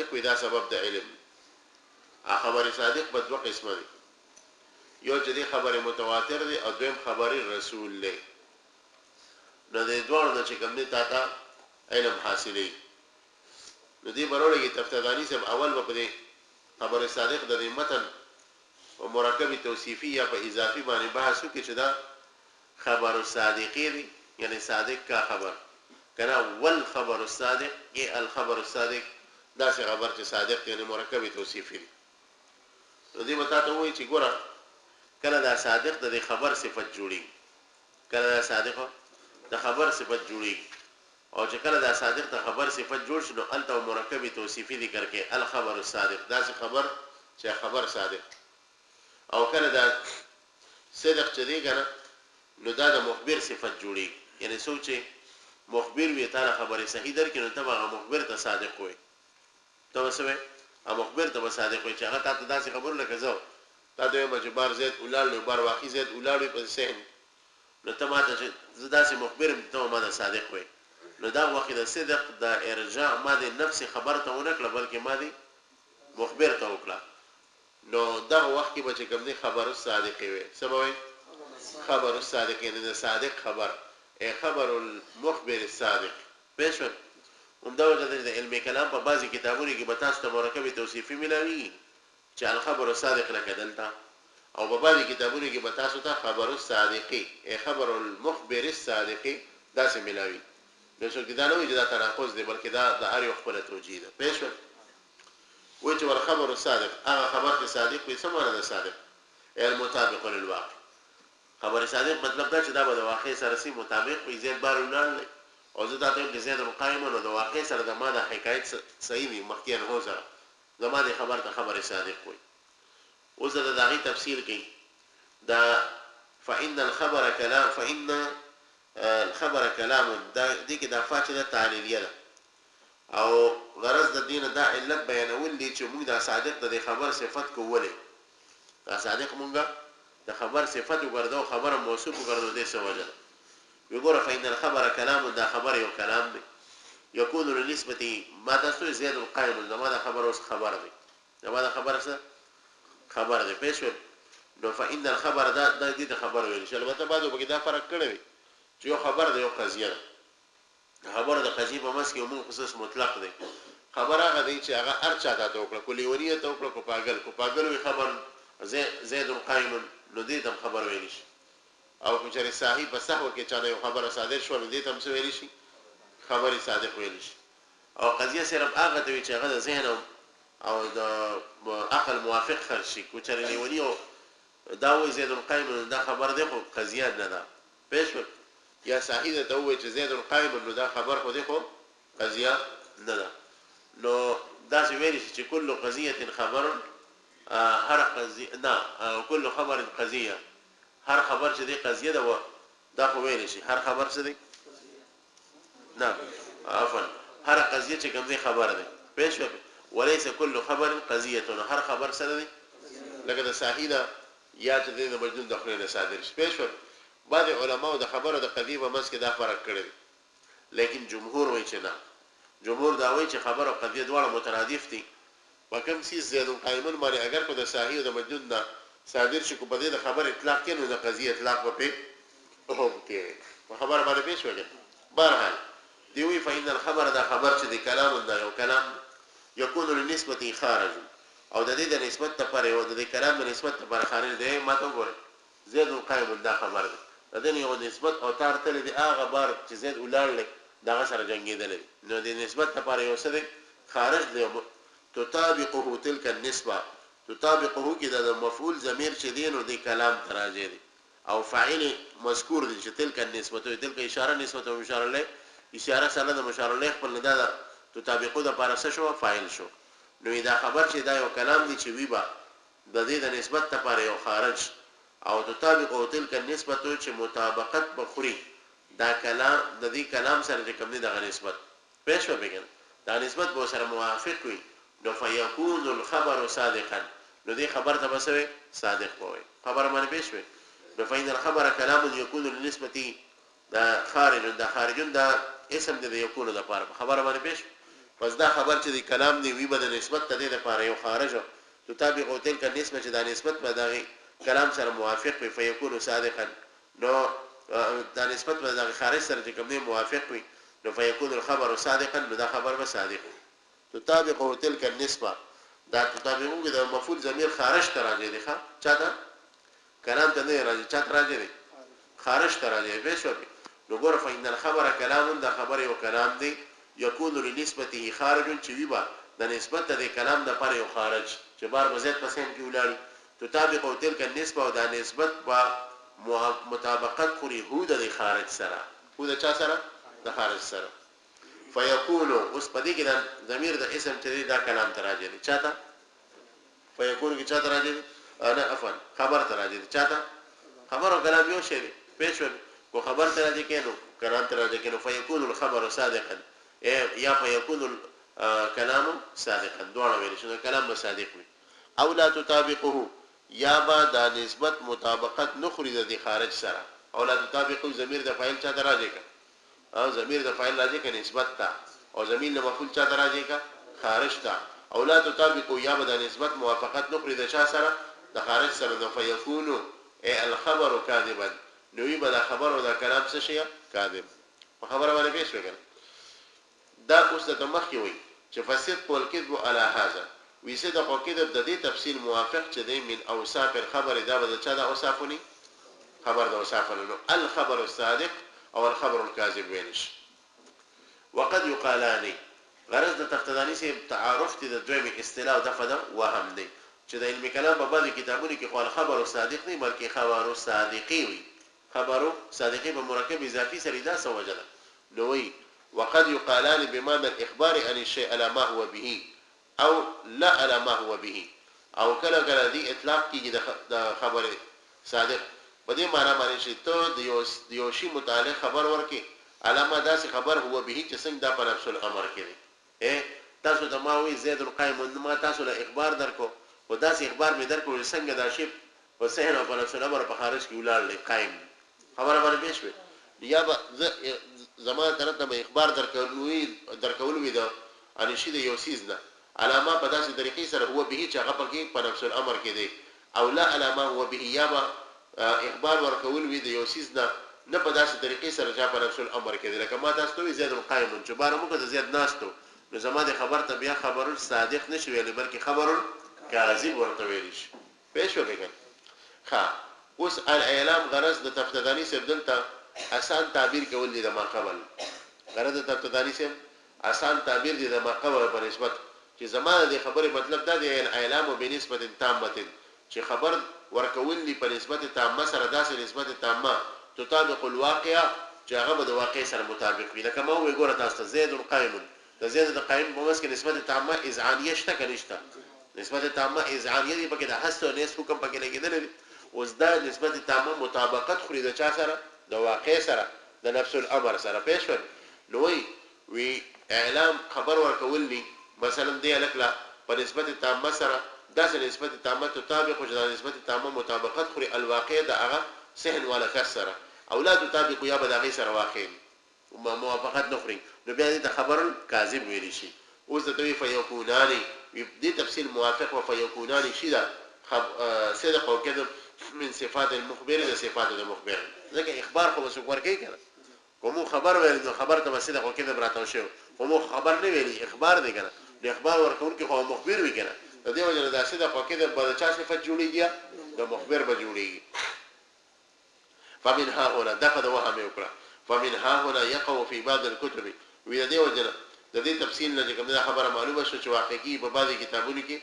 صادق وي دا سبب د علم. خبر صادق په دوه قسمه دي، یو چې دی خبر متواتر دی او دویم خبر رسول دی. نو د دوه نه چې کوم دي تا ته علم حاصلې. نو دی برولې تفتدانی سب اول په دې خبر صادق د متن او مرکب توصیفی یا په اضافي باندې بحث وکړي چې دا خبر الصادقی دی، یعنی صادق کا خبر کنا ول خبر الصادق ای الخبر الصادق دا څه خبر چې صادق یعنی مرکب توصیفی دی. نو دی متا ته وایي چې ګوره کله دا صادق د خبر صفت جوړي، کله دا صادق د خبر صفت جوړي، او چې کله دا صادق د خبر صفت جوړ شي نو الته مرکب توصیفی ذکر کې الخبر الصادق دا څه خبر چې خبر صادق. او کله دا صدق چې دی کنه نو دا د مخبر صفت جوړي، یعنی سوچ مخبر وی تعالی خبره صحیح در کې نو تبع مخبر ته صادق وي، ته وسوي مخبر ته صادق وي چې هغه تاسو داسې خبرونه کوي تا ته مجبار زید اولاد له بار واقع زید اولاد په سهم نو ته ماته چې زداسې مخبر ته ما د صادق وي. نو دا وخت د صدق د ارجاع ما د نفس خبر ته ونکړه بلکې ما دی مخبر ته وکړه. نو دا وخت کې به چې کوم دی خبر الصادق وي سبوي خبر الصادق یعنی د صادق خبر ای خبر المخبر الصادق. پېښ همدا وجه د علم کلام په بعضی کتابونو کې به تاسو ته مرکب توصیفي ملاوي چې الخبر الصادق لکه دلته، او په بعضی کتابونو کې به تاسو ته خبر الصادقی ای خبر المخبر الصادقی دا څه ملاوي. نو څوک دا نه وایي چې دا تناقض دی بلکې دا د هر یو خپله توجیه ده. پېښ وایي چې والخبر الصادق هغه خبر چې صادق وي څه معنی ده صادق ای المطابق للواقع. خبر صادق مطلب دا چې دا به د واقع سره سي مطابق وي. زید بار ولاړ او زه دا ته د زید مقایم نو د واقع سره د ما د حکایت صحیح وي مخکې نه هو سره زما د خبر ته خبر صادق وي. اوس دا دغه تفسیر کوي دا فإن الخبر كلام فإن الخبر كلام دا دي کې د فاعل د تعلیلیه ده او غرض د دین دا علت بیانول دي چې موږ دا صادق د خبر صفت کوولې دا صادق مونږه د خبر صفت وګرځو خبر موصوف وګرځو د څه وجه وګوره فإن الخبر كلام دا خبر یو کلام دی يكون لنسبه ما تاسو زید القائم زماده خبر اوس خبر دی زماده خبر څه خبر دی. پېښ نو فإن الخبر دا د دې خبر ویل شي. البته بعد وګړي دا فرق کړی چې یو خبر دی یو قضیه ده. خبر د قضیه په مس کې عموم خصوص مطلق دی. خبر هغه دی چې هغه هر چا ته وکړه کلیونیه ته وکړه کو پاگل وي خبر زید القائم نو دې تم خبر ویل شي. او چې صاحب په صحو کې چا یو خبره صادر شو نو دې تم څه ویل شي خبر صادق ویل شي. او قضیه صرف هغه دی چې هغه د ذهن او د عقل موافق خرج شي کو چر لیونی او دا و زید القائم دا خبر دی خو قضیه نه ده. پېښ یا صحیح ته وایي چې زید القائم نو دا خبر خو دی خو قضیه نه ده. نو دا څه ویل شي چې کل قضیه خبر هر قضیه نه کل خبر قضیه هر خبر چې دی قضیه ده دا خو ویل شي هر خبر څه دی نه عفوا هر قضیه چې کوم دی خبر دی. پېښ وليس كل خبر قضيه هر خبر سره دی لکه د صحیح ده یا چې د مجنون د خپل صادر شي. پېښ بعض علماء د خبره د قضیه په مس کې دا فرق کړی لیکن جمهور وایي چې نه. جمهور دا وایي چې خبر او قضیه دواړه مترادف دي. وکم سي زید القائمون باندې اگر کو د صحیح او د مجنون نه صادر شي کو په دې د خبر اطلاق کینو د قضیه اطلاق په هم کې په خبره باندې پېښ وږي. بهرحال دی وی فإن الخبر دا خبر چې د کلام دا یو کلام يكون للنسبه خارج او د دې د نسبت لپاره او د کلام د نسبت لپاره خارج دی. ما ته وګوره زید القائم دا خبر دی د دې یو نسبت او تار تل دی هغه بار چې زید ولړل دا سره جنگیدل نو د نسبت لپاره یو څه دی خارج دی. تطابقه تلك النسبه تطابقه کې د مفعول ضمیر چې دی نو د کلام تراجه دی او فاعل مذکور دی چې تلك النسبه تلك اشاره نسبت او اشاره له اشاره سره د مشار له خپل نه دا تطابقه د لپاره څه شو فاعل شو. نو دا خبر چې دا یو کلام دی چې وی با د دې د نسبت لپاره یو خارج او تطابقه تلك النسبه چې مطابقت بخوري دا کلام د دې کلام سره کوم دی دغه نسبت پېښ وبګن دا نسبت به سره موافق وي نو فيكون الخبر صادقا نو دې خبر ته بسوي صادق وي خبر باندې پېښ وي. نو فإن الخبر كلام يكون للنسبه دا خارج دا خارج دا اسم دې يكون د لپاره خبر باندې پېښ پس دا خبر چې د کلام دی وی به د نسبت ته د لپاره یو خارج تطابق تلك النسبه چې دا نسبت به د کلام سره موافق وي فیکون صادقا نو دا نسبت به د خارج سره چې کوم دی موافق وي نو فیکون الخبر صادقا نو دا خبر به صادق تطابق تلك النسبه دا تطابق د مفعول ضمیر خارج ته راځي دی ښا چاته کلام ته نه راځي چاته راځي دی خارج ته راځي به شو نو ګور فإن الخبر كلام دا خبر یو کلام دی یکون لنسبته خارج چې ویبا د نسبت د کلام د پر یو خارج چې بار بزید پسند کې ولاړی تطابق تلك النسبه او دا نسبت با مطابقت خوري هو د خارج سره هو د چا سره د خارج سره فيكون اوس پدې کې دا ضمیر د اسم چې دا کلام تراجه دي چاته فيكون کې چاته راځي انا عفوا خبر تراجه دي چاته خبر او کلام یو شی دی پېښ کو خبر تراجه کینو کلام تراجه کینو فيكون الخبر صادقا یا فيكون الكلام صادقا دوړ ویل شنو کلام صادق وي او لا تطابقه یا با دا نسبت مطابقت نخري د خارج سره او لا تطابقه ضمیر د فاعل چاته راځي او ضمیر د فاعل راځي ک نسبت تا او ضمیر د مفعول چاته راځي ک خارج تا او لا تطابقه یا به د نسبت موافقت نخري د چا سره د خارج سره د فيكون الخبر كاذبا نو یبه د خبر او د کلام څه شي کاذب په خبره باندې پیښ وکړه دا اوس د مخکې وي چې فسد قول کذب على هذا ویسه د قوکذب د دې تفصیل موافق چې دی من اوصاف الخبر دا به چا د اوصافونی خبر د اوصافونو الخبر الصادق او الخبر الكاذب ویلش وقد يقالان غرض د تفتدانی سي تعارف دي د دویمه اصطلاح د فدا وهم دی چې د علم کلام په بعضی کتابونو کې خو خبر الصادق نه بلکې خبر الصادقي وي خبر صادقي په مرکب اضافي سره دا سوجل نو وي وقد يقالان بمعنى الاخبار عن الشيء على ما هو به او لا على ما هو به او کله کله دی اطلاق کیږي د خبره صادق په دې معنی باندې چې ته د یو شی متعلق خبر ورکې علامه داسې خبر هو به چې څنګه د په نفس الامر کې دی تاسو ته ما وی زید القائم ما تاسو له اخبار درکو او داسې اخبار می درکو څنګه دا شی په صحن او په نفس الامر په خارج کې ولاړ قائم خبره باندې پېښ وي یا به زما طرف ته اخبار درکول وي دا ان شي د یو سیز نه علامه په داسې طریقې سره هو به چې هغه پکې په نفس الامر کې دی او لا علامه هو به یا به اخبار ورکول وي د یو سیز نه په داسې طریقې سره چې په نفس الامر کې دی لکه ما تاسو ته زید القائم چې بار موږ د زید ناستو نو زما د خبر ته بیا خبر صادق نشي ویل بلکې خبر کاذب ورته ویل شي پېښ وکړه ها اوس الاعلام غرض د تفتدانی سره دلته آسان تعبیر کول دي د ما قبل غرض د تفتدانی سره آسان تعبیر دي د ما قبل په نسبت چې زمانه د خبره مطلب دا دی اعلام بنسبت تامه چې خبر ورکول دي په نسبت تامه سره داسې نسبت تامه تطابق الواقع چې هغه د واقع سره مطابق وي لکه ما وی ګوره تاسو زید القائم د زید د قائم په مسکه نسبت تامه اذعانیه شته کنيشته نسبت تامه اذعانیه دی پکې د حس او نس حکم پکې لګیدل دي اوس دا نسبت تامه مطابقت خوري د چا سره د واقع سره د نفس الامر سره پېښ نو وی اعلام خبر ورکول دي مثلا دی الکلا په نسبت تامه سره داسې نسبت تامه تطابق او د نسبت تامه مطابقت خوري الواقع د هغه صحن ولا کسر اولاد تطابق یا بداغي سره واقع موافقت نخري نو بیا د خبر کاذب ویل شي اوس د دوی فیکونانی دې تفصیل موافق او فیکونانی شي دا صدق او کذب من صفات المخبر د صفات المخبر ځکه اخبار خو وسو ورکی کړه کوم خبر ویل نو خبر ته صدق او کذب راته شو کوم خبر نه ویلي اخبار دی کنه د اخبار ورکون کې خو مخبر وی کنه د دې وجه د صدق او کذب په چا صفات جوړیږي د مخبر به جوړیږي فمن ها هنا دغه وهم وکړه فمن ها هنا يقع في بعض الكتب وی دې وجه د دې تفصیل نه کوم خبره معلومه شو چې واقعي په بعضي کتابونو کې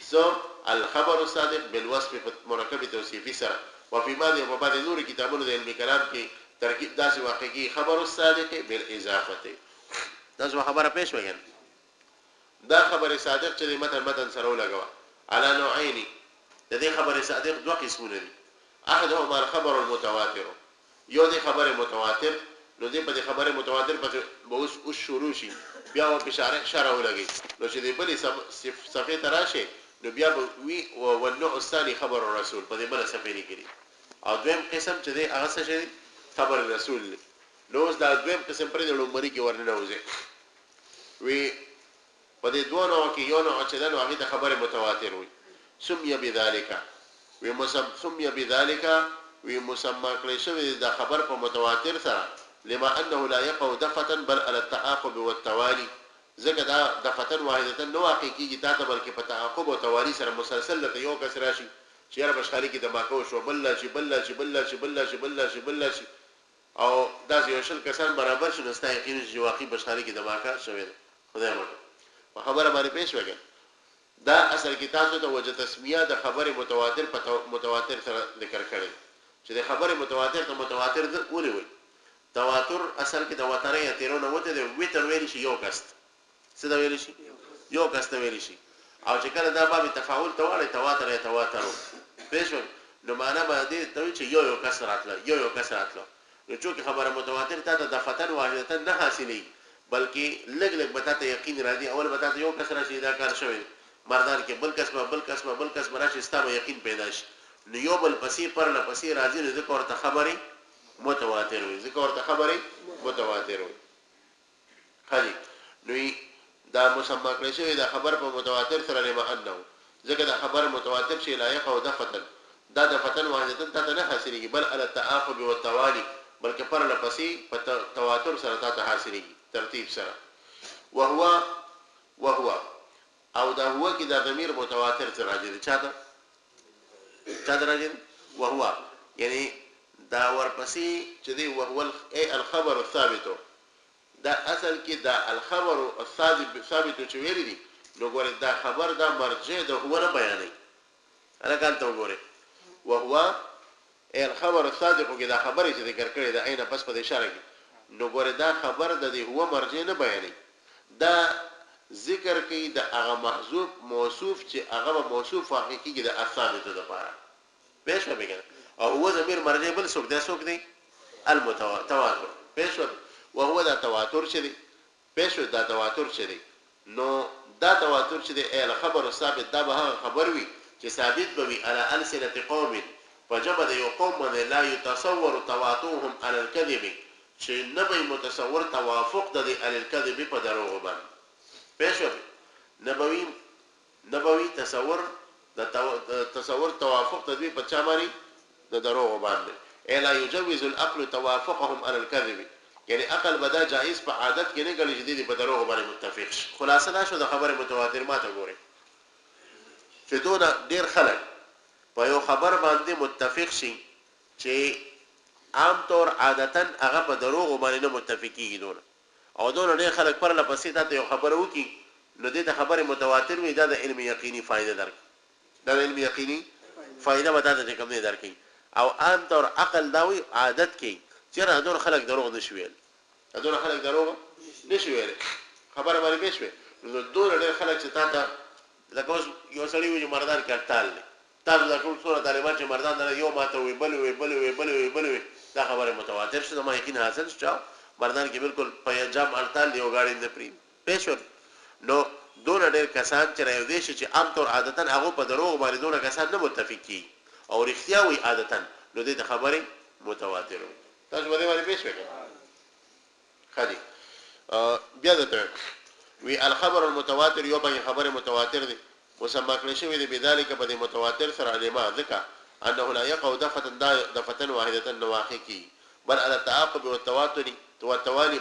سو الخبر الصادق بالوصف مرکب توصیفي سره وفي بعض نور کتابونو د علم کلام کې ترکیب داسې واقعي خبر الصادق بالاضافه دا خبره پېښ وګڼه دا خبر صادق چې متن سره ولګوا على نوعين د دې خبر صادق دوه قسمونه دي احدهما الخبر المتواتر یو دې خبر متواتر نو دې په دې خبر متواتر په اوس شروع شي بیا په شرح ولګي نو چې دې بلې صفحه تراشه نو بیا وی او النوع الثاني خبر الرسول په دې بل صفحه لیکلي او دویم قسم چې دې هغه څه شي خبر الرسول نو دا دویم قسم پر دې لومړی کې ورننه وځي وی په دې دوه نوع کې یو نوع چې دا نو هغه ته خبره متواتر وي سمي بذلك سمي بذلك ومسمى کړی شوی دا خبر په متواتر سره لما انه لا يقع دفعه بل على التعاقب والتوالي ځکه دا دفعه واحده نو حقيقي دا ته بلکې په تعاقب او توالي سره مسلسل ته یو کس راشي چې هر بشخالي کې دماکو شو بل شي او دا یو شل کسان برابر شنه ستا یقین چې واقعي بشخالي کې دماکا شوی خدای مو په خبره باندې پیښ وکړه دا اصل کې تاسو ته وجه تسمیه د خبره متواتر سره ذکر کړي چې د خبره متواتر ته متواتر ولې وي تواتر اصل کې د وترې تیرونه وته د ویتر ویل شي یو کست څه دا ویل شي یو کست ویل شي او چې کله دا باب تفاعل ته واړی تواتر پېښ نو معنا باندې ته چې یو کس راتله نو چې خبره متواتر ته د فتن واحده نه حاصلې بلکې لګ بتا ته یقین راځي اول بتا ته یو کس راشي دا کار شوی مردان کې بل قسمه راشي ستاسو یقین پیدا شي نو یو بل پسې پر نه پسې راځي نو ذکر ته خبره متواتر وي خالي نو دا مسمى کړی شوی دا خبر په متواتر سره لما انه ځکه دا خبر متواتر شي لایق او دفتن دا د فتن واحده ته نه حاصلېږي بل على التعاقب والتوالي بلکې پر نه پسې په تواتر سره ته حاصلېږي ترتیب سره وهو او دا هو کې دا ضمیر متواتر سره راځي چاته راځي وهو یعنی دا ورپسې چې دی وهو الخبر الثابت دا اصل کې دا الخبر الثابت چې ویل دي نو ګوره دا خبر دا مرجع ده هو نه بیانې انا کانته وګوره وهو الخبر الصادق کې دا خبره چې ذکر کړی دا عین پس په اشاره کې نو ګوره دا خبر د دې هو مرجع نه بیانې دا ذکر کوي د هغه محذوف موصوف چې هغه موصوف حقيقي کې د الثابت ده لپاره پېښ وبګنه او هو ضمیر مرجع بل څوک دی المتواتر پېښ وهو دا تواتر چې دی پېښ دا تواتر چې دی نو دا تواتر چې دی الخبر الثابت دا به خبر وي چې ثابت بوي على السنه قوم فجب د یو قوم باندې لا يتصور تواطؤهم على الكذب چې نه به متصور توافق د الكذب په دروغ باندې پېښ نبوي تصور توافق د دې په چا باندې د دروغ باندې الا يجوز العقل توافقهم على الكذب یعنی عقل بدا جائز په عادت کې نه غلي جديد په دروغ باندې متفق شي خلاصه دا شو د خبره متواتر ماته ګوري چې دونه ډیر خلک په یو خبر باندې متفق شي چې عام طور عادتا هغه په دروغ باندې نه متفقيږي دونه او دونه ډیر خلک پر لپسې ته یو خبر وکي نو دې ته خبره متواتر وي دا د علم یقیني فائدہ درک دا علم یقیني فائدہ وتا ته کوم نه درکې او عام طور عقل داوي عادت کې چیرې هدون خلک دروغ نشویل خبره باندې پېښوي نو دوه ډېر خلک چې تا لکه اوس یو سړی وي مردان کټال دي تاسو دا ټول څوره طالبان چې مردان نه یو ماته وي بل وي دا خبره متواتر شوه ما یقین حاصل شو مردان کې بالکل پیجام ارتال یو غاړي نه پری پېښو نو دوه ډېر کسان چې راو دي چې عام طور عادتا هغه په دروغ باندې دوه کسان نه متفقي او رښتیا وي عادتا نو دې خبره متواتر وي تاسو باندې پېښ خالي بیا دته وی الخبر المتواتر یو به خبر متواتر دی مسمى کړی شوی دی بذالک په متواتر سره علما ذکر انه لا يقع دفعه واحده نواقعي بل على التعاقب والتوالي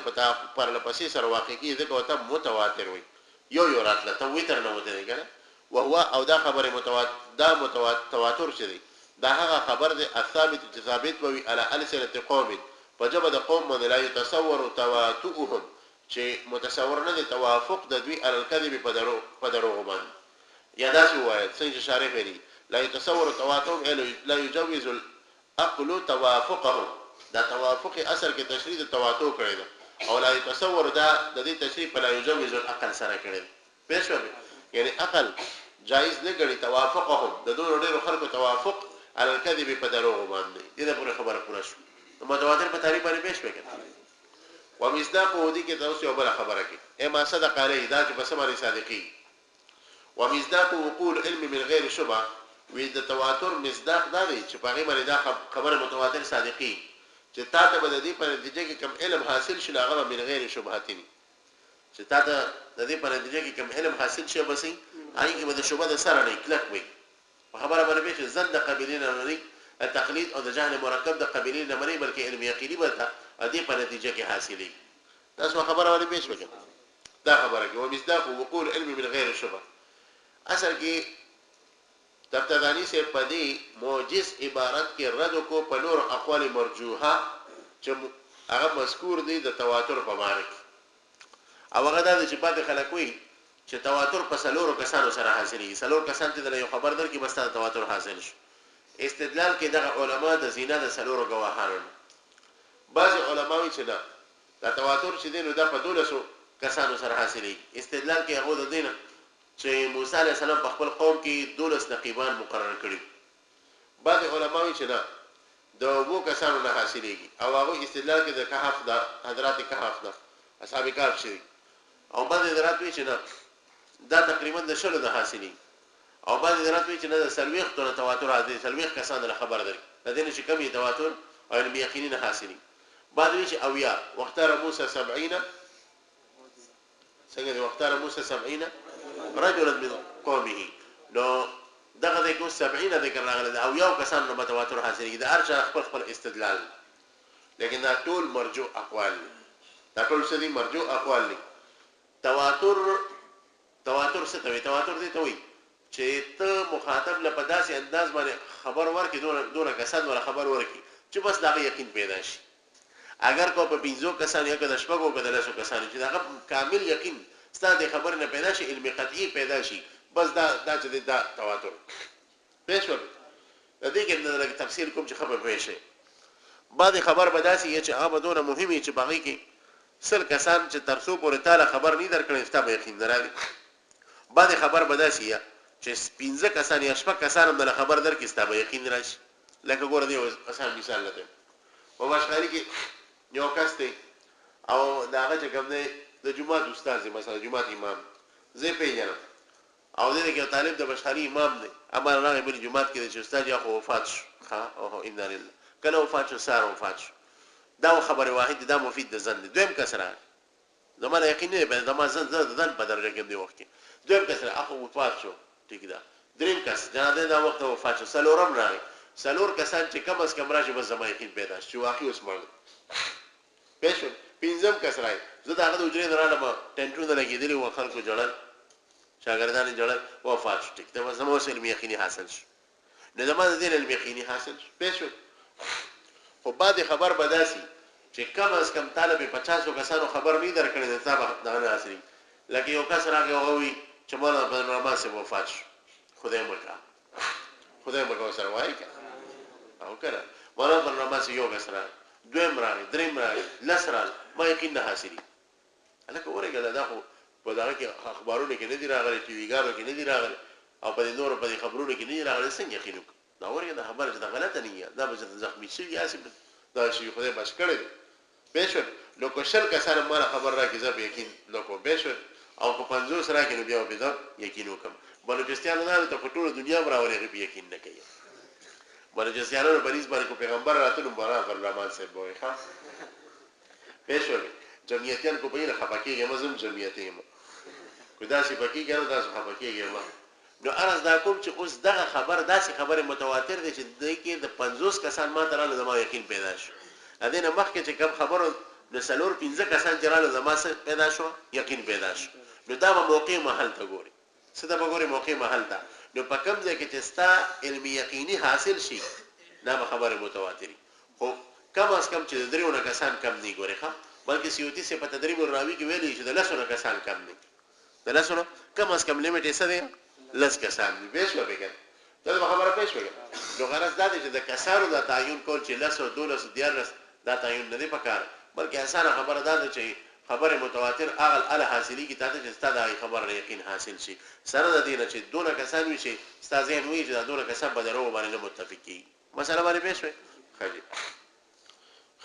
پر لپسې سره واقعي ذکر او ته متواتر وي یو راتله ته ویتر نه وته کنه وهو او دا خبر متواتر شدی دا هغه خبر دی الثابت ثابت وي على السنه قوم فجب د قوم من لا يتصور تواتؤهم چې متصور نه دي توافق د دوی على الكذب په دروغ باندې یا دا څه وایي څنګه شارح لري لا يتصور تواتؤهم لا يجوز العقل توافقهم دا توافق اثر کې تشریح د تواتؤ کړی دا او لا يتصور دا د دې تشریح په لا يجوز العقل سره کړی پېښ یعنی عقل جائز نه ګڼي توافقهم د دوه ډېر خلکو توافق على الكذب په دروغ باندې دې پوره خبره پوره شو متواتر په تعریف باندې پېښ وکړه ومصداقه دي کې تاسو یو بل خبره کې اما صدق علی دا چې بس باندې صادقي ومصداقه وقول علم من غیر شبهه وې د تواتر مصداق دا دی چې په غیبه دا خبره متواتر صادقي چې تا ته بد دي په نتیجه کې کم علم حاصل شي هغه من غیر شبهه چې تا ته د دې په نتیجه کې کوم علم حاصل شي بس هغه کې به د شوبه د سره نه کلک وي خبره باندې چې زند قبیلین نه التقلید او د جهل مرکب د قبیلین نه مني بلکې علم یقیني به د دې په نتیجه کې حاصلې تاسو خبره باندې پېښ وکړه دا خبره کې ومصداق وقول علم من غیر شبهه اصل کې تبتدانی سے پدی موجز عبارت کې رد کو په نور اقوال مرجوحه چې هغه مذکور دي د تواتر په معنی او هغه د چې بعد خلک وي چې تواتر په سلورو کسانو سره حاصلېږي سلور کسان ته د یو خبر در کې بس تواتر حاصل شي استدلال کې دغه علما د زینا د سلورو گواهانو بعض علما وی چې دا تواتر چې دینو د په 1200 کسانو سره حاصلېږي استدلال کې هغه د دینه چې موسی علی السلام په خپل قوم کې 12 نقیبان مقرر کړي بعض علما وی چې د وو کسانو نه حاصلېږي او هغه استدلال کې د کهف د حضرات کهف د اصحاب کهف شي او بعض حضرات وی چې دا تقریبا د شلو د حاصلې او بعض حضرات وی چې د سلويخ تر تواتر راځي سلويخ کسان له خبر دري د دې چې کمی تواتر او علم یقیني نه حاصلې بعض وی چې اویا وختار موسی 70 څنګه دی وختار موسی 70 رجلا من قومه نو دغه د 70 ذکر راغله او یو کسان نو تواتر حاصلې د ارجح خپل استدلال لیکن دا ټول مرجو اقوال دا ټول څه دي مرجو اقوال دي تواتر څه ته وي تواتر دي ته وي چې ته مخاطب له پداسې انداز باندې خبر ورکې دونه کسان ولا خبر ورکې چې بس دا یقین پیدا شي اگر کو په 15 کسان یا د شپږو په 10 کسان چې دا کامل یقین ستاسو خبر نه پیدا شي علم قطعي پیدا شي بس دا چې دا تواتر پېښ وي د دې کې د تفصیل کوم چې خبر پېښ شي بعد خبر بداسي چې هغه دونه مهمه چې باغی کې سل کسان چې ترسو پورې تعالی خبر نه درکړي ستا به یقین درالي بعد خبر بداسي چې 15 کسان یا 6 کسان هم د خبر درکې ستا به یقین راشي لکه ګوره دی آسان مثال لته په بشخاري کې یو کس دی او داغه چې کوم دی د جمعه استاد مثلا جمعه امام زه پیژنم او دې کې طالب د بشخاري امام دی اما راغی په جمعه کې چې استاد یا خو وفات شو او ان لله کله وفات شو سار وفات شو دا خبره واحد دا مفید د زند دویم کسره زموږ یقین نه به زموږ زند په درجه کې دی وخت دویم کسره اخو وفات شو ټیک ده دریم کس جنازه دا وخت وفات شو سلورم راغی سلور کسان چې کم از کم راشي بس زموږ یقین پیدا شي واقعي اوس مړ پېښ پینځم کس راي زه دا د وجرې درانه ټنټونه لګېدلې و خلکو جوړل شاګردان جوړل وفات شو ټیک ده بس زموږ علم یقیني حاصل شو نه زموږ د علم یقیني حاصل شو پېښ خو بعد خبر بداسي چې کم از کم طالب 50 کسانو خبر نه درکړي د تابع دغه اصلي لکه یو کس راغی او وی چې مولا په نامه سه وفات شو خدای مکا سره وایي او کړه مولا په نامه سه یو کس راغی دویم راغی دریم راغی لسرال ما یقین نه حاصلې الکه ورګه دا خو په دغه کې اخبارونه کې نه دي راغلي ټي وی ګارو کې نه دي راغلي او په نورو په خبرونو کې نه دي راغلي څنګه یقین دا ورګه د خبره چې غلطه نه دا به زخمی شي یا سي دا شي خدای بچ کړي بهشر نو کو شل کسان مال خبر را کې زه به یقین نو کو بهشر او کو 50 را کې نو بیا به دا یقین وکم بلوچستان نه ته په ټول دنیا براولې به یقین نه کوي بلوچستانو په نس باندې کو پیغمبر راتلو برابر رحمان صاحب وای ښا بهشر جمعیتیان کو په یله خپکیږي مزم جمعیتیم کو دا شي پکې ګرځي دا خپکیږي نو ارز دا کوم چې اوس دغه خبر داسې خبره متواتر دي چې د کې د 50 کسان ما تراله زما یقین پیدا شو اذن مخکې چې کوم خبرو د سلور 15 کسان جراله زما پیدا شو یقین پیدا شو نو دا به موقع محل ته ګوري څه دا به ګوري موقع محل ته نو په کوم ځای کې چې ستا علم یقیني حاصل شي دا به خبره متواتري خو کم از کم چې د دریو کسان کم نه ګوري ښه بلکې سیوتی سے په تدریب الراوی کې ویلي چې د لسو کسان کم نه د لسو کم از کم لیمټ یې څه دی لس کسان دی بهش وبګل دا خبره پېښ وګل نو غرض دا دی چې د کسانو د تعین کول چې لس او 12 دیارس دا تعین نه دی پکار بلکې اسانه خبره ده چې خبره متواتر اغل ال حاصلې کی ته چې ستاسو د خبر یقین حاصل شي سره د دې نه چې دونه کسان وي چې ستاسو یې وي چې دا دونه کسان به درو باندې متفقي مثلا باندې پېښ وي خالي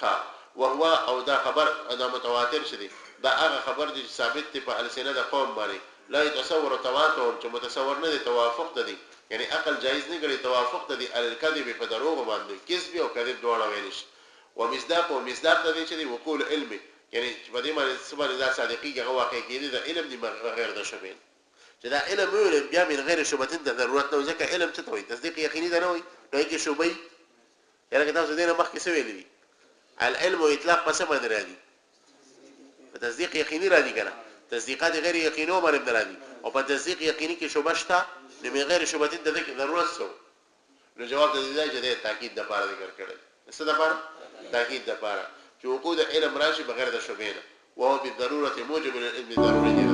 ها وهو او دا خبر دا متواتر شدي دا هغه خبر دي ثابت دی په السنه د قوم باندې لا يتصور تواتر چې متصور نه دي توافق دي یعنی عقل جایز نه ګړي توافق دي الکذب په دروغ باندې کذب او کذب دواړه ویل شي ومصداق د دې چې دی وقول علم یعنی چې په دې باندې څه باندې دا صادقي هغه واقع کېدی د علم دی بغیر د شبهه چې دا علم ویل بیا من غیر شبهه د ضرورت نه ځکه علم څه ته وایي تصدیق یقیني ده نه وایي نو کې شبهه یعنی تاسو دې نه مخکې څه ویلي دي العلم واطلاق په څه باندې راځي په تصدیق یقیني راځي کنه تصدیقات غیر یقیني هم باندې راځي او په تصدیق یقیني کې شبهه شته نو من غیر شبهه د ضرورت څه نو جواب د دې چې د تاکید د پاره ذکر کړل څه د پاره تاکید د پاره چې وقود علم راشي بغیر د شبهه نه وهو بالضروره موجب للعلم ضروري دی